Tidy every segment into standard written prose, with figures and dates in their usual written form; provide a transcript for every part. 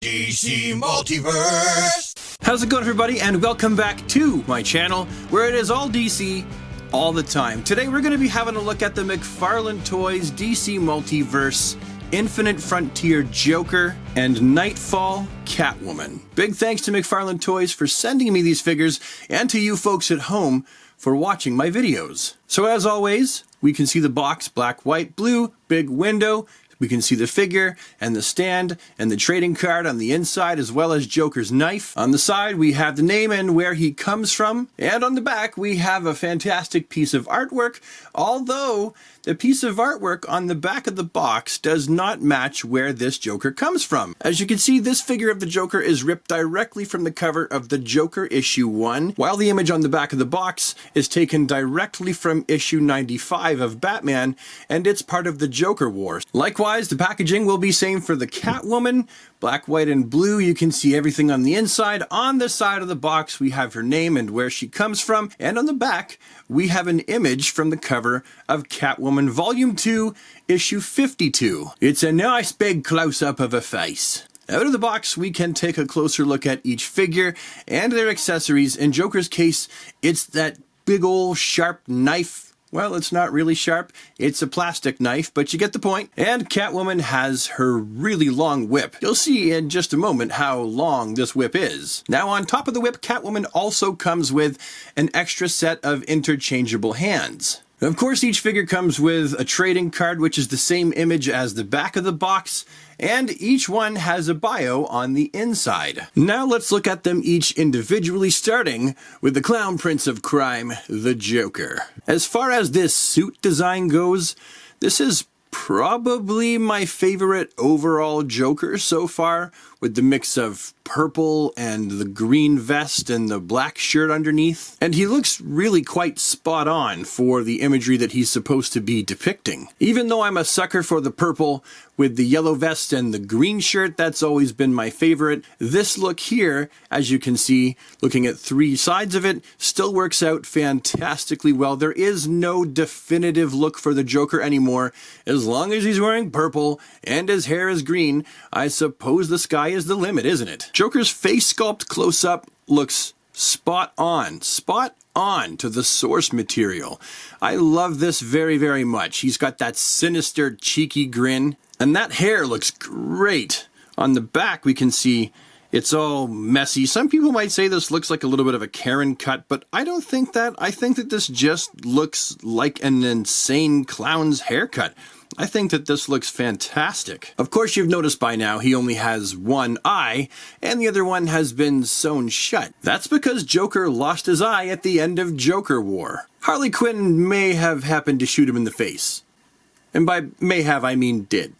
DC Multiverse! How's it going, everybody, and welcome back to my channel, where it is all DC, all the time. Today we're going to be having a look at the McFarlane Toys DC Multiverse Infinite Frontier Joker and Nightfall Catwoman. Big thanks to McFarlane Toys for sending me these figures, and to you folks at home for watching my videos. So as always, we can see the box, black, white, blue, big window. We can see the figure and the stand and the trading card on the inside, as well as Joker's knife. On the side, we have the name and where he comes from. And on the back, we have a fantastic piece of artwork, although the piece of artwork on the back of the box does not match where this Joker comes from. As you can see, this figure of the Joker is ripped directly from the cover of the Joker issue 1, while the image on the back of the box is taken directly from issue 95 of Batman, and it's part of the Joker War. Likewise, the packaging will be same for the Catwoman, black, white, and blue. You can see everything on the inside. On the side of the box, we have her name and where she comes from, and on the back, we have an image from the cover of Catwoman Volume 2, Issue 52. It's a nice big close-up of a face. Out of the box, we can take a closer look at each figure and their accessories. In Joker's case, it's that big old sharp knife. Well, it's not really sharp, it's a plastic knife, but you get the point. And Catwoman has her really long whip. You'll see in just a moment how long this whip is. Now, on top of the whip, Catwoman also comes with an extra set of interchangeable hands. Of course, each figure comes with a trading card, which is the same image as the back of the box, and each one has a bio on the inside. Now let's look at them each individually, starting with the Clown Prince of Crime, the Joker. As far as this suit design goes, this is probably my favorite overall Joker so far, with the mix of purple and the green vest and the black shirt underneath. And he looks really quite spot on for the imagery that he's supposed to be depicting. Even though I'm a sucker for the purple with the yellow vest and the green shirt, that's always been my favorite. This look here, as you can see, looking at three sides of it, still works out fantastically well. There is no definitive look for the Joker anymore. As long as he's wearing purple and his hair is green, I suppose the sky is the limit, isn't it? Joker's face sculpt close-up looks spot on to the source material. I love this very, very much. He's got that sinister, cheeky grin, and that hair looks great. On the back, we can see it's all messy. Some people might say this looks like a little bit of a Karen cut, but I don't think that. I think that this just looks like an insane clown's haircut. I think that this looks fantastic. Of course, you've noticed by now he only has one eye, and the other one has been sewn shut. That's because Joker lost his eye at the end of Joker War. Harley Quinn may have happened to shoot him in the face. And by may have, I mean did.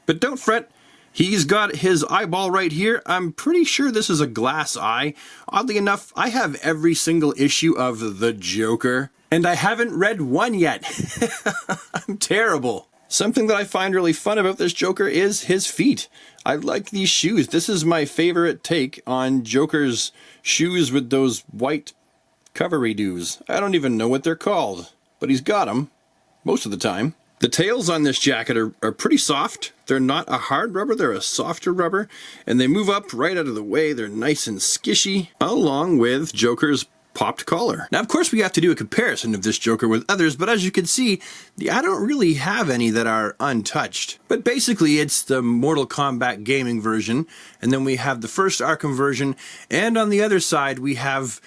But don't fret, he's got his eyeball right here. I'm pretty sure this is a glass eye. Oddly enough, I have every single issue of The Joker, and I haven't read one yet. I'm terrible. Something that I find really fun about this Joker is his feet. I like these shoes. This is my favorite take on Joker's shoes with those white covery-doos. I don't even know what they're called, but he's got them most of the time. The tails on this jacket are pretty soft. They're not a hard rubber, they're a softer rubber, and they move up right out of the way. They're nice and skishy, along with Joker's popped collar. Now, of course, we have to do a comparison of this Joker with others, but as you can see, I don't really have any that are untouched. But basically, it's the Mortal Kombat gaming version, and then we have the first Arkham version, and on the other side, we have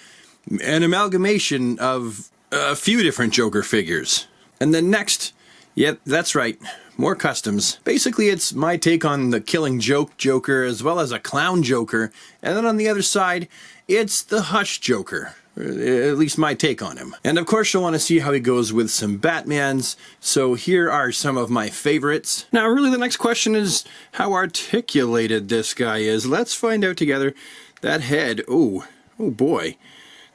an amalgamation of a few different Joker figures. And then next, yep, that's right, more customs. Basically, it's my take on the Killing Joke Joker, as well as a Clown Joker, and then on the other side, it's the Hush Joker. At least my take on him. And of course you'll want to see how he goes with some Batmans, so here are some of my favorites. Now really the next question is how articulated this guy is. Let's find out together. That head, oh boy,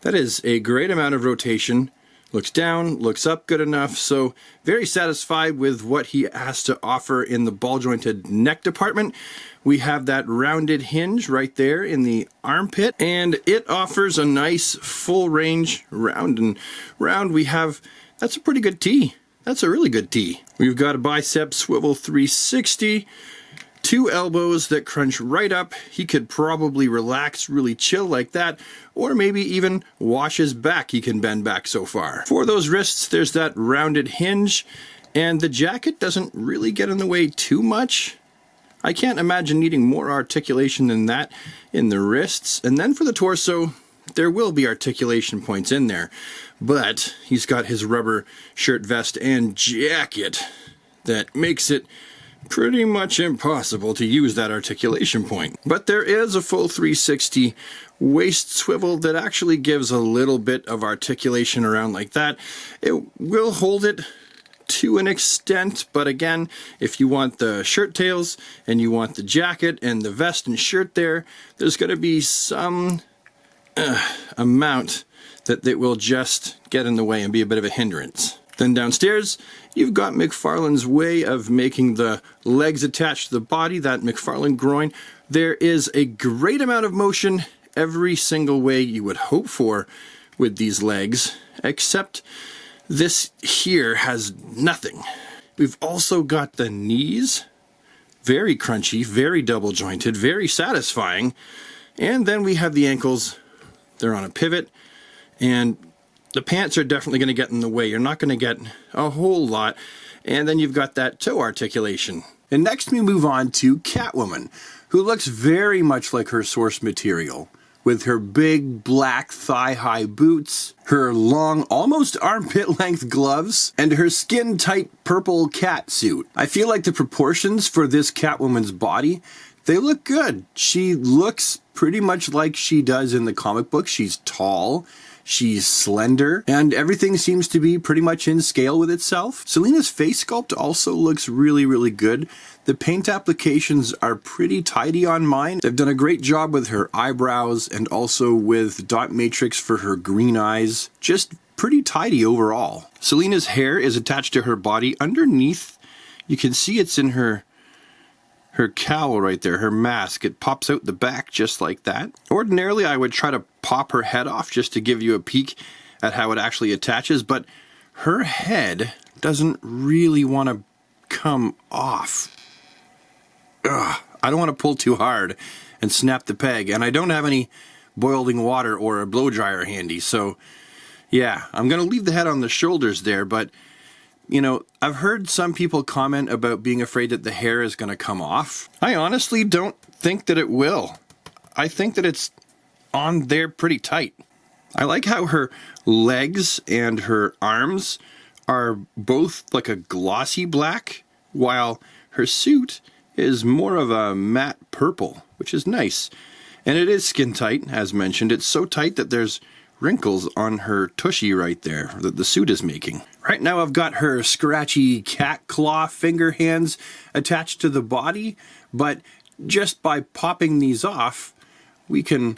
that is a great amount of rotation. Looks down, looks up good enough, so very satisfied with what he has to offer in the ball-jointed neck department. We have that rounded hinge right there in the armpit, and it offers a nice full range round and round. We have, that's a pretty good T. That's a really good T. We've got a bicep swivel 360, 2 elbows that crunch right up. He could probably relax, really chill like that, or maybe even wash his back. He can bend back so far. For those wrists, there's that rounded hinge, and the jacket doesn't really get in the way too much. I can't imagine needing more articulation than that in the wrists. And then for the torso, there will be articulation points in there, but he's got his rubber shirt, vest, and jacket that makes it pretty much impossible to use that articulation point. But there is a full 360 waist swivel that actually gives a little bit of articulation around like that. It will hold it to an extent, but again, if you want the shirt tails and you want the jacket and the vest and shirt there's going to be some amount that it will just get in the way and be a bit of a hindrance. Then downstairs, you've got McFarlane's way of making the legs attached to the body, that McFarlane groin. There is a great amount of motion every single way you would hope for with these legs, except this here has nothing. We've also got the knees, very crunchy, very double jointed, very satisfying. And then we have the ankles. They're on a pivot, and the pants are definitely going to get in the way. You're not going to get a whole lot. And then you've got that toe articulation. And next we move on to Catwoman, who looks very much like her source material, with her big black thigh-high boots, her long, almost armpit-length gloves, and her skin-tight purple cat suit. I feel like the proportions for this Catwoman's body, they look good. She looks pretty much like she does in the comic book. She's tall, she's slender, and everything seems to be pretty much in scale with itself. Selina's face sculpt also looks really, really good. The paint applications are pretty tidy on mine. They've done a great job with her eyebrows and also with dot matrix for her green eyes. Just pretty tidy overall. Selina's hair is attached to her body underneath. You can see it's in her cowl right there, her mask. It pops out the back just like that. Ordinarily, I would try to pop her head off just to give you a peek at how it actually attaches, but her head doesn't really want to come off. Ugh, I don't want to pull too hard and snap the peg, and I don't have any boiling water or a blow dryer handy, so yeah, I'm going to leave the head on the shoulders there, but you know, I've heard some people comment about being afraid that the hair is going to come off. I honestly don't think that it will. I think that it's on there pretty tight. I like how her legs and her arms are both like a glossy black, while her suit is more of a matte purple, which is nice. And it is skin tight, as mentioned. It's so tight that there's wrinkles on her tushy right there that the suit is making. Right now I've got her scratchy cat claw finger hands attached to the body, but just by popping these off, we can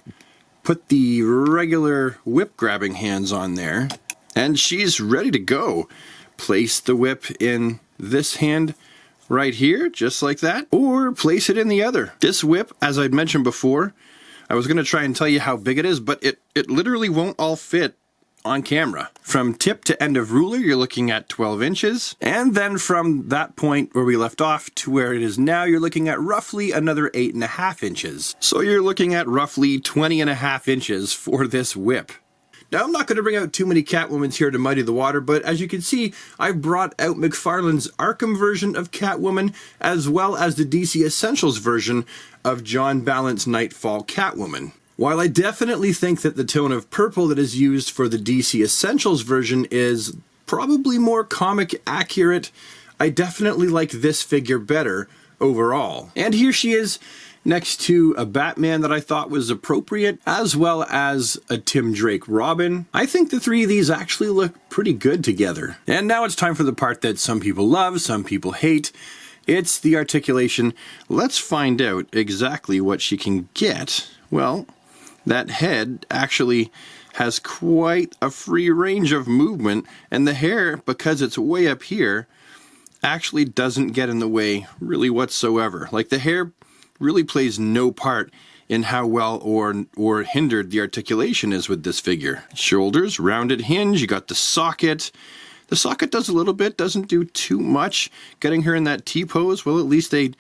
put the regular whip grabbing hands on there, and she's ready to go. Place the whip in this hand right here, just like that, or place it in the other. This whip, as I'd mentioned before, I was going to try and tell you how big it is, but it literally won't all fit on camera. From tip to end of ruler, you're looking at 12 inches. And then from that point where we left off to where it is now, you're looking at roughly another 8.5 inches. So you're looking at roughly 20.5 inches for this whip. Now, I'm not going to bring out too many Catwomans here to muddy the water, but as you can see, I've brought out McFarlane's Arkham version of Catwoman, as well as the DC Essentials version of John Ballant's Knightfall Catwoman. While I definitely think that the tone of purple that is used for the DC Essentials version is probably more comic accurate, I definitely like this figure better overall. And here she is, next to a Batman that I thought was appropriate, as well as a Tim Drake Robin. I think the three of these actually look pretty good together. And now it's time for the part that some people love, some people hate. It's the articulation. Let's find out exactly what she can get. Well, that head actually has quite a free range of movement, and the hair, because it's way up here, actually doesn't get in the way really whatsoever. Like, the hair really plays no part in how well or hindered the articulation is with this figure. Shoulders, rounded hinge, you got the socket. The socket does a little bit, doesn't do too much. Getting her in that T-pose, well, at least they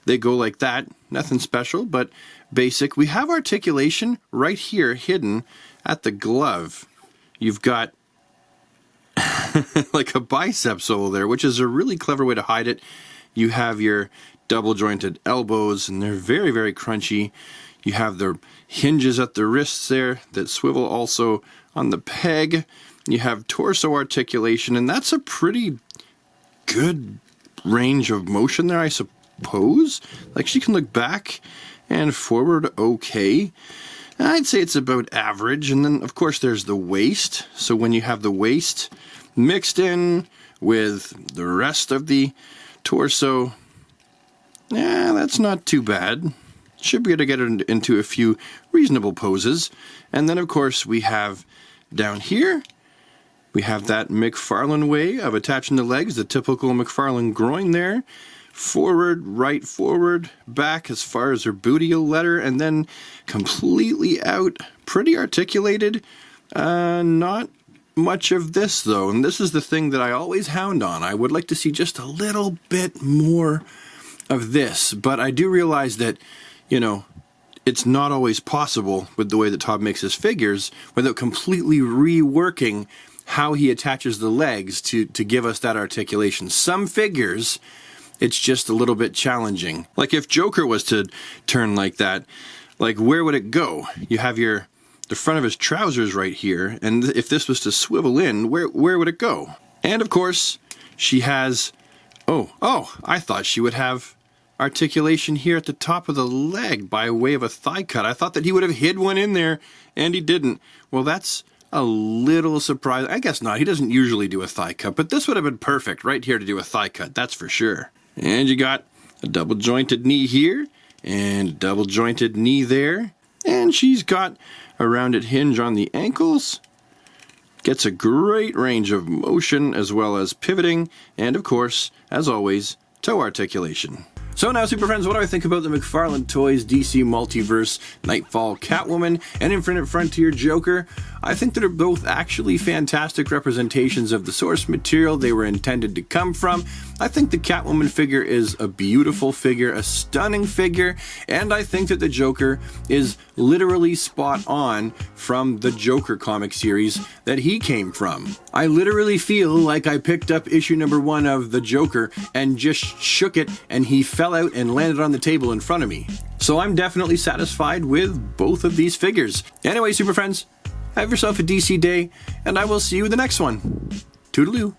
they go like that. Nothing special, but basic. We have articulation right here hidden at the glove. You've got like a bicep sole there, which is a really clever way to hide it. You have your double jointed elbows, and they're very, very crunchy. You have the hinges at the wrists there that swivel also on the peg. You have torso articulation, and that's a pretty good range of motion there, I suppose. Like, she can look back and forward okay. I'd say it's about average. And then, of course, there's the waist. So when you have the waist mixed in with the rest of the torso, yeah, that's not too bad. Should be able to get it into a few reasonable poses. And then, of course, we have down here, we have that McFarlane way of attaching the legs, the typical McFarlane groin there. Forward, right, forward, back as far as her booty will let her, and then completely out, pretty articulated. Not much of this though, and this is the thing that I always hound on. I would like to see just a little bit more of this, but I do realize that, you know, it's not always possible with the way that Todd makes his figures without completely reworking how he attaches the legs to give us that articulation. Some figures, it's just a little bit challenging. Like if Joker was to turn like that, like where would it go? You have the front of his trousers right here, and if this was to swivel in, where would it go? And of course, she has, I thought she would have articulation here at the top of the leg by way of a thigh cut. I thought that he would have hid one in there, and he didn't. Well, that's a little surprising. I guess not. He doesn't usually do a thigh cut, but this would have been perfect right here to do a thigh cut, that's for sure. And you got a double jointed knee here, and a double jointed knee there. And she's got a rounded hinge on the ankles. Gets a great range of motion as well as pivoting, and of course, as always, toe articulation. So now, super friends, what do I think about the McFarlane Toys DC Multiverse Nightfall Catwoman and Infinite Frontier Joker? I think that are both actually fantastic representations of the source material they were intended to come from. I think the Catwoman figure is a beautiful figure, a stunning figure, and I think that the Joker is literally spot on from the Joker comic series that he came from. I literally feel like I picked up issue number 1 of the Joker and just shook it, and he fell out and landed on the table in front of me. So I'm definitely satisfied with both of these figures. Anyway, super friends, have yourself a DC day, and I will see you in the next one. Toodaloo.